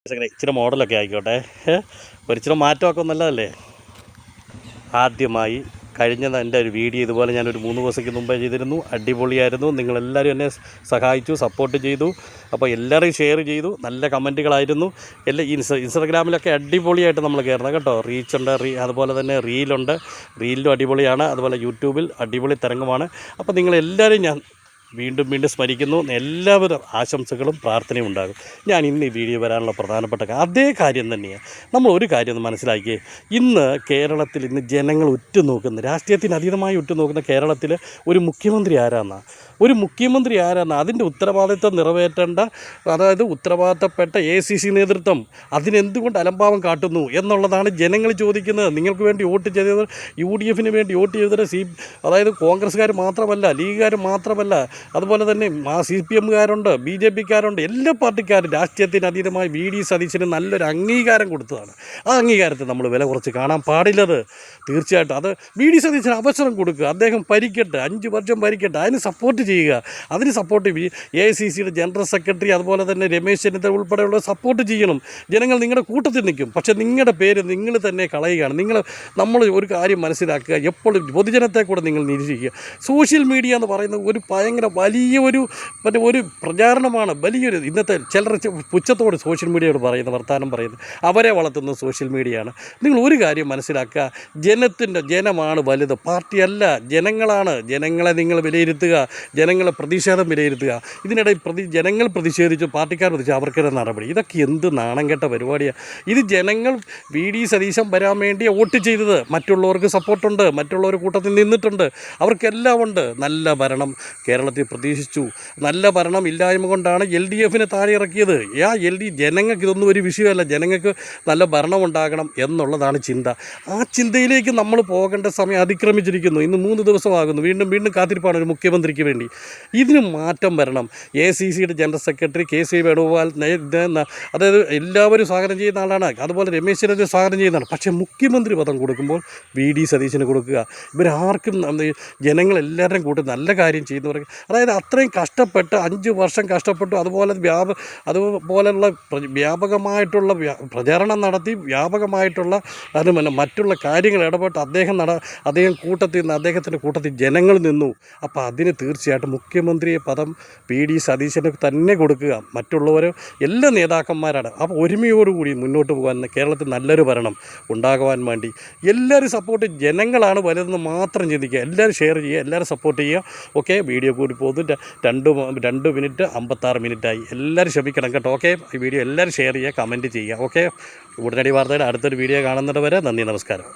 ഇച്ചിരി മോഡലൊക്കെ ആയിക്കോട്ടെ, ഒരിച്ചിരി മാറ്റമൊക്കെ നല്ലതല്ലേ. ആദ്യമായി എൻ്റെ ഒരു വീഡിയോ ഇതുപോലെ ഞാനൊരു 3 ദിവസത്തേക്ക് മുമ്പേ ചെയ്തിരുന്നു. അടിപൊളിയായിരുന്നു. നിങ്ങളെല്ലാവരും എന്നെ സഹായിച്ചു, സപ്പോർട്ട് ചെയ്തു. അപ്പോൾ എല്ലാവരെയും ഷെയർ ചെയ്തു. നല്ല കമൻറ്റുകളായിരുന്നു. എല്ലാ ഇൻസ്റ്റാഗ്രാമിലൊക്കെ അടിപൊളിയായിട്ട് നമ്മൾ കയറണം കേട്ടോ. റീച്ചുണ്ട്, അതുപോലെ തന്നെ റീലിലും അടിപൊളിയാണ്. അതുപോലെ യൂട്യൂബിൽ അടിപൊളി തരംഗമാണ്. അപ്പോൾ നിങ്ങളെല്ലാവരും ഞാൻ വീണ്ടും സ്മരിക്കുന്നു. എല്ലാവിധ ആശംസകളും പ്രാർത്ഥനയും ഉണ്ടാകും. ഞാൻ ഇന്ന് ഈ വീഡിയോ വരാനുള്ള പ്രധാനപ്പെട്ട അതേ കാര്യം തന്നെയാണ്. നമ്മൾ ഒരു കാര്യം ഒന്ന് മനസ്സിലാക്കിയേ. ഇന്ന് കേരളത്തിൽ ജനങ്ങൾ ഉറ്റുനോക്കുന്ന, രാഷ്ട്രീയത്തിന് അതീതമായി ഉറ്റുനോക്കുന്ന കേരളത്തിൽ ഒരു മുഖ്യമന്ത്രി ആരാണ്, അതിൻ്റെ ഉത്തരവാദിത്വം നിറവേറ്റേണ്ട, അതായത് ഉത്തരവാദിത്തപ്പെട്ട ACC നേതൃത്വം അതിനെന്തുകൊണ്ട് അലംഭാവം കാട്ടുന്നു എന്നുള്ളതാണ് ജനങ്ങൾ ചോദിക്കുന്നത്. നിങ്ങൾക്ക് വേണ്ടി വോട്ട് ചെയ്തവർ, UDF വേണ്ടി വോട്ട് ചെയ്തവർ അതായത് കോൺഗ്രസ്സുകാർ മാത്രമല്ല, ലീഗുകാർ മാത്രമല്ല, അതുപോലെ തന്നെ CPM-കാരുണ്ട്, BJP-ക്കാരുണ്ട്, എല്ലാ പാർട്ടിക്കാരും രാഷ്ട്രീയത്തിന് അതീതമായി VD സതീശന് നല്ലൊരു അംഗീകാരം കൊടുത്തതാണ്. ആ അംഗീകാരത്തെ നമ്മൾ വില കുറച്ച് കാണാൻ പാടില്ലത്. തീർച്ചയായിട്ടും അത് VD സതീശന് അവസരം കൊടുക്കുക. അദ്ദേഹം ഭരിക്കട്ടെ, 5 വർഷം ഭരിക്കട്ടെ, അതിന് സപ്പോർട്ട് ചെയ്യുക. അതിന് സപ്പോർട്ട് AICCയുടെ ജനറൽ സെക്രട്ടറി അതുപോലെ തന്നെ രമേശ് ചെന്നിത്തല ഉൾപ്പെടെയുള്ള സപ്പോർട്ട് ചെയ്യണം. ജനങ്ങൾ നിങ്ങളുടെ കൂട്ടത്തിൽ നിൽക്കും. പക്ഷേ നിങ്ങളുടെ പേര് നിങ്ങൾ തന്നെ കളയുകയാണ്. നമ്മൾ ഒരു കാര്യം മനസ്സിലാക്കുക, എപ്പോഴും പൊതുജനത്തെ കൂടെ നിങ്ങൾ നിരീക്ഷിക്കുക. സോഷ്യൽ മീഡിയ എന്ന് പറയുന്നത് ഒരു ഭയങ്കര വലിയൊരു പ്രചാരണമാണ്. വലിയൊരു ഇന്നത്തെ ചിലർ പുച്ഛത്തോട് സോഷ്യൽ മീഡിയയോട് വർത്തമാനം പറയുന്നത് അവരെ വളർത്തുന്ന സോഷ്യൽ മീഡിയയാണ്. നിങ്ങൾ ഒരു കാര്യം മനസ്സിലാക്കുക, ജനമാണ് വലുത്, പാർട്ടിയല്ല, ജനങ്ങളാണ്. ജനങ്ങളെ നിങ്ങൾ വിലയിരുത്തുക, ജനങ്ങളെ പ്രതിഷേധം വിലയിരുത്തുക. ഇതിനിടയിൽ ജനങ്ങൾ പ്രതിഷേധിച്ചു, പാർട്ടിക്കാർ പ്രതിഷേധിച്ചു, അവർക്കൊരു നടപടി. ഇതൊക്കെ എന്ത് നാണം കെട്ട പരിപാടിയാണ്. ഇത് ജനങ്ങൾ VD സതീശൻ വരാൻ വേണ്ടി വോട്ട് ചെയ്തത്. മറ്റുള്ളവർക്ക് സപ്പോർട്ടുണ്ട്, മറ്റുള്ളവർ കൂട്ടത്തിൽ നിന്നിട്ടുണ്ട്, അവർക്കെല്ലാം ഉണ്ട്. നല്ല ഭരണം കേരളത്തിൽ പ്രതീക്ഷിച്ചു. നല്ല ഭരണം ഇല്ലായ്മ കൊണ്ടാണ് LDF താഴെ ഇറക്കിയത്. ജനങ്ങൾക്ക് ഇതൊന്നും ഒരു വിഷയമല്ല. ജനങ്ങൾക്ക് നല്ല ഭരണം ഉണ്ടാകണം എന്നുള്ളതാണ് ചിന്ത. ആ ചിന്തയിലേക്ക് നമ്മൾ പോകേണ്ട സമയം അതിക്രമിച്ചിരിക്കുന്നു. ഇന്ന് 3 ദിവസമാകുന്നു. വീണ്ടും കാത്തിരിപ്പാണ് ഒരു മുഖ്യമന്ത്രിക്ക് വേണ്ടി. ഇതിന് മാറ്റം വരണം. AICCയുടെ ജനറൽ സെക്രട്ടറി KC വേണുഗോപാൽ, അതായത് എല്ലാവരും സ്വാഗതം ചെയ്യുന്ന ആളാണ്. അതുപോലെ രമേശ് ചെന്നിത്തല സ്വാഗതം ചെയ്യുന്നതാണ്. പക്ഷേ മുഖ്യമന്ത്രി പദം കൊടുക്കുമ്പോൾ VD സതീശന് കൊടുക്കുക. ഇവരാർക്കും ജനങ്ങളെല്ലാവരും കൂട്ടി നല്ല കാര്യം ചെയ്യുന്നവർക്ക്, അതായത് അത്രയും കഷ്ടപ്പെട്ട് 5 വർഷം കഷ്ടപ്പെട്ടു. അതുപോലെയുള്ള വ്യാപകമായിട്ടുള്ള പ്രചാരണം നടത്തി, വ്യാപകമായിട്ടുള്ള മറ്റുള്ള കാര്യങ്ങൾ ഇടപെട്ട് അദ്ദേഹത്തിൻ്റെ കൂട്ടത്തിൽ ജനങ്ങൾ നിന്നു. അപ്പോൾ അതിന് തീർച്ചയായിട്ടും മുഖ്യമന്ത്രി പദം VD സതീശന് തന്നെ കൊടുക്കുക. മറ്റുള്ളവർ എല്ലാ നേതാക്കന്മാരാണ്. അപ്പോൾ ഒരുമയോടുകൂടി മുന്നോട്ട് പോകാൻ കേരളത്തിൽ നല്ലൊരു ഭരണം ഉണ്ടാകുവാൻ വേണ്ടി എല്ലാവരും സപ്പോർട്ട്, ജനങ്ങളാണ് വലുതെന്ന് മാത്രം ചിന്തിക്കുക. എല്ലാവരും ഷെയർ ചെയ്യുക, എല്ലാവരും സപ്പോർട്ട് ചെയ്യുക. ഓക്കെ, വീഡിയോ കൂടി പോകുന്നു. 2 മിനിറ്റ് 56 മിനിറ്റായി. എല്ലാവരും ക്ഷമിക്കണം കേട്ടോ. ഓക്കെ, ഈ വീഡിയോ എല്ലാവരും ഷെയർ ചെയ്യുക, കമൻറ്റ് ചെയ്യുക. ഓക്കെ, ഉടനടി വാർത്തയുടെ അടുത്തൊരു വീഡിയോ കാണുന്നത് വരെ നന്ദി, നമസ്കാരം.